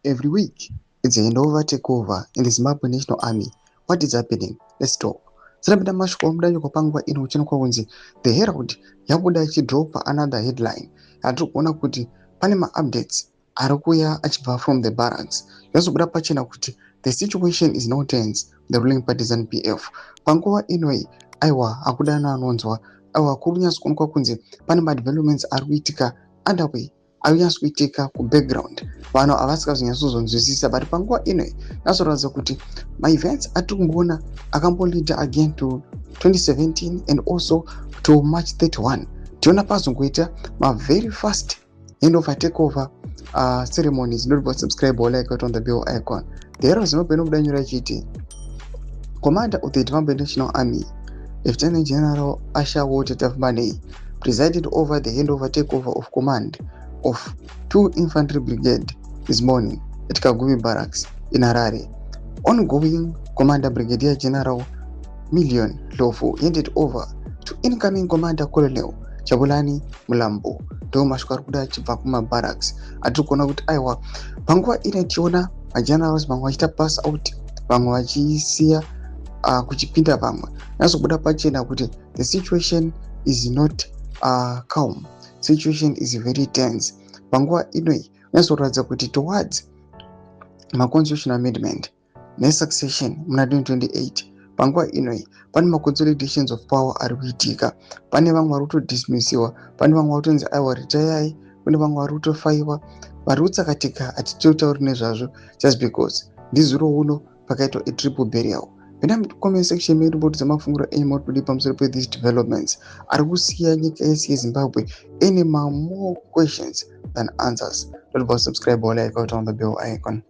every week. It's a handover takeover in the Zimbabwe National Army. What is happening? Let's talk. Zvinapinda mashoko amudanyuka panguva ino uchinokwa kunzi The Herald yabuda ichidropa another headline yatiri kuona kuti pane ma-updates ari kuuya achibva from the barracks. Yazobuda pachena kuti the situation is now tense, the ruling party ZANU-PF. Panguva inoi aiwa hakuda neanonzwa aiwa kuri kunyatso kuonekwa kunzi pane madevelopments ari kuitika underway ari kunyatso kuitika kubackground vanhu havasingazonyatsozonzwisisa but panguva inoi nazoratidza kuti maevents atiri kumboona akambolead again to 2017 and also to March 31 tiona pazongoita very fast handover takeover ceremonies. Don't subscribe or like it on the bell icon. The Herald Zimbabwe inobuda nyora ichiti Commander of the Zimbabwe National Army Lieutenant General Asha Walter Tafmanei presided over the handover takeover of command of 2 infantry brigade this morning at Kagumi Barracks in Harare. Ongoing Commander Brigadier General Million Lofu handed over to incoming Commander Colonel Chabulani Mulambo. Ndo mashoko ari kuda achibva kumabarracks atiri kuona kuti aiwa panguva ino tichiona magenerals vamwe vachiita pass out vamwe vachisiya kuchipinda vamwe nazobuda pachena kuti the situation is not calm, situation is very tense. Panguva inoi nazoratidza kuti towards ma-constitutional amendment nesuccession muna 2028 panguva inoi pane ma-consolidations of power ari kuitika. Pane vamwe vari kutodismissiwa, pane vamwe vari kutonzi aiwa ritayai, pane vamwe vari kutofaiwa, vari kutsakatika hatitotauri nezvazvo just because ndizuro uno pakaitwa triple burial. Pinda comment section medu botiza mafunguro enyu muri kudi pamusoro pe these developments ari kusiya nyika yese yeZimbabwe ine more questions than answers. Don't forget to subscribe or like out on the bell icon.